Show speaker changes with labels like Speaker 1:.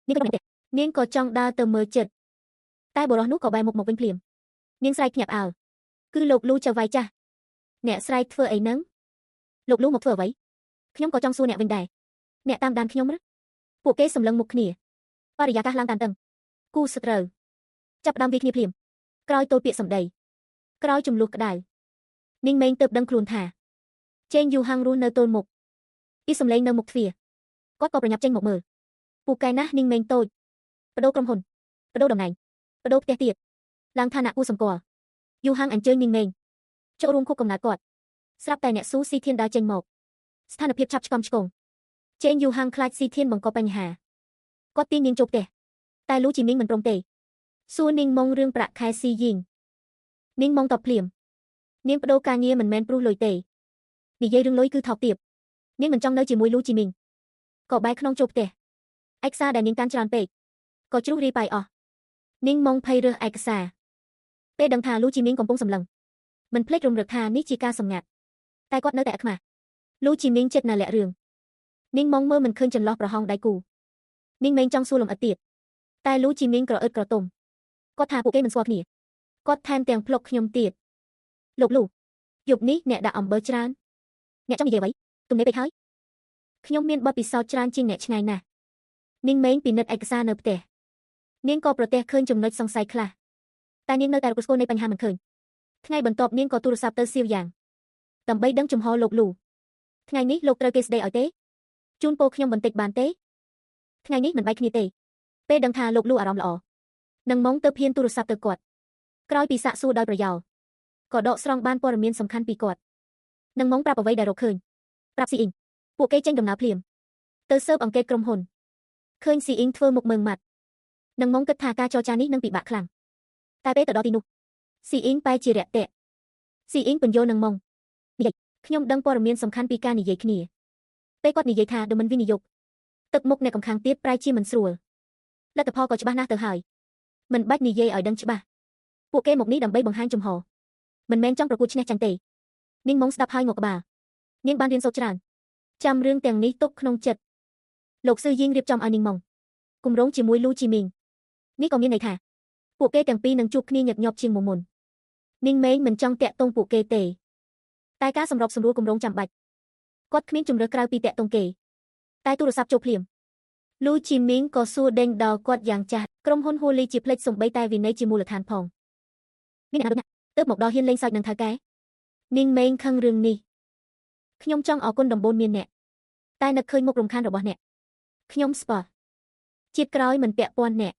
Speaker 1: នាងក៏មិនទេនាងក៏ចង់ដើរទៅមើលចិត្តតែបុរសនោះក៏បែរមុខមកវិញភ្លាមនាងស្រែកភ្ញាក់ផ្អើលគឺលោកលូចៅវាយចាស់អ្នកស្រែកធ្វើអីហ្នឹងលោកលូមកធ្វើអ្វីខ្ញុំក៏ចង់សួរអ្នកវិញដែរអ្នកតាមដានខ្ញុំឬពួកគេសម្លឹងមុខគ្នាបរិយាកាសឡើងតានតឹងគូសត្រូវចាប់ផ្ដើមវាគ្នាភ្លាមក្រោយទល់ពាក្យសម្ដីក្រោយចំនួនក្តៅនាងម៉េងទើបដឹងខ្លួនថាចេងយូហាំងរស់នៅទល់មុខអ៊ីសំឡេងនៅមុខទ្វារគាត់ក៏ប្រញាប់ចេញមកមើលពូកែណាស់នាងម៉េងតូចបដូរក្រុមហ៊ុនបដូរតំណែងបដូរផ្ទះទៀតឡើងឋានៈគូសម្គាល់យូហាំងអញ្ជើញនាងម៉េងចូលរួមខួបកំណើតគាត់ស្រាប់តែអ្នកស៊ូស៊ីធានដើរចេញមកស្ថានភាពឆាប់ឆ្កំឆ្គងចេងយូហាំងខ្លាចស៊ីធានបង្កបញ្ហាគាត់ទាញនាងចូលផ្ទះតែលូជីមីងមិនព្រមទេសួរនាងម៉ងរឿងប្រាក់ខែស៊ីយីងនាងម៉ងតបភ្លាមនាងបដូរការងារមិនមែនព្រោះលុយទេនិយាយរឿងលុយគឺថោកទាបនាងមិនចង់នៅជាមួយលូជីមីងក៏បែរខ្នងចូលផ្ទះឯកសារដែលនាងកាន់ច្រើនពេកក៏ជ្រុះរាយបាយអស់នាងម៉ងភ័យរើសឯកសារពេលដឹងថាលូជីមីងកំពុងសម្លឹងមិនភ្លេចរំលឹកថានេះជាការសម្ងាត់តែគាត់នៅតែអាខ្មាស់លូជីមីងចិត្តណាលាក់រឿងនាងម៉ងមើលមិនឃើញចន្លោះប្រហោងដៃគូនាងម៉េងចង់សួរលំអិតទៀតតែលូជីមីងក្រអឺតក្រទុំគាត់ថាពួកគេមិនស្គាល់គ្នាគាត់ថែមទាំងភ្លុកខ្ញុំទៀតលោកលូយប់នេះអ្នកដាក់អំបិលច្រើនអ្នកចង់និយាយអ្វីទំនេរពេកហើយខ្ញុំមានបទពិសោធន៍ច្រើនជាងអ្នកឆ្ងាយណាស់នាងម៉េងពិនិត្យឯកសារនៅផ្ទះនាងក៏ប្រទះឃើញចំណុចសង្ស័យខ្លះតែនាងនៅតែរកស្គាល់នៃបញ្ហាមិនឃើញថ្ងៃបន្ទាប់នាងក៏ទូរស័ព្ទទៅសៀវយ៉ាងដើម្បីដឹងចំហលោកលូថ្ងៃនេះលោកត្រូវគេស្ដីឲ្យទេជូនពរខ្ញុំបន្តិចបានទេថ្ងៃនេះមិនបែកគ្នាទេពេលដឹងថាលោកលូអារម្មណ៍ល្អនឹងម៉ងទៅហ៊ានទូរស័ព្ទទៅគាត់ក្រោយពីសាកសួរដោយប្រយោលក៏ដកស្រង់បានព័ត៌មានសំខាន់ពីគាត់នឹងម៉ងប្រាប់អ្វីដែលរកឃើញប្រាប់ស៊ីអ៊ីងពួកគេចេញដំណើរភ្លាមទៅស៊ើបអង្កេតក្រុមហ៊ុនឃើញស៊ីអ៊ីងធ្វើមុខមើងម៉ាត់នឹងម៉ងគិតថាការចរចានេះនឹងពិបាកខ្លាំងតែពេលទៅដល់ទីនោះស៊ីអ៊ីងបែរជារាក់ទាក់ស៊ីអ៊ីងបញ្យល់នឹងម៉ងនិយាយខ្ញុំដឹងព័ត៌មានសំខាន់ពីការនិយាយគ្នាពេលគាត់និយាយថាដូចមិនវិនិយោគទឹកមុខអ្នកកំខាងទៀតប្រែជាមិនស្រួលលទ្ធផលក៏ច្បាស់ណាស់ទៅហើយមិនបាច់និយាយឲ្យដឹងច្បាស់ពួកគេមកនេះដើម្បីបង្ហាញចំហមិនមែនចង់ប្រកួតឈ្នះចាញ់ទេនាងម៉ងស្ដាប់ហើយងក់ក្បាលនាងបានរៀនសូត្រច្រើនចាំរឿងទាំងនេះទុកក្នុងចិត្តលោកស៊ឺយីងរៀបចំឲ្យនាងម៉ងគម្រោងជាមួយលូជីមីងនេះក៏មានន័យថាពួកគេទាំងពីរនឹងជួបគ្នាញឹកញាប់ជាងមុននាងម៉េងមិនចង់តាក់ទងពួកគេទេតែការសម្របសម្រួលគម្រោងចាំបាច់គាត់គ្មានជំរឿក្រៅពីតាក់ទងគេតែទូរស័ព្ទចូលភ្លាមលូជីមីងក៏សួរដេញដល់គាត់យ៉ាងចាស់ក្រុមហ៊ុនហូលីជាផ្លេចសំបីតែវិន័យជាមូលដ្ឋានផងមានអ្នកណាដូចទើបមកដល់ហ៊ានលេងសើចនឹងថៅកែនាងម៉េងខឹងរឿងនេះខ្ញុំចង់អរគុណដំបូន្មានអ្នកតែនឹកឃើញមុខរំខានរបស់អ្នកខ្ញុំស្ពើជាតិក្រោយមិនពាក់ព័ន្ធអ្នក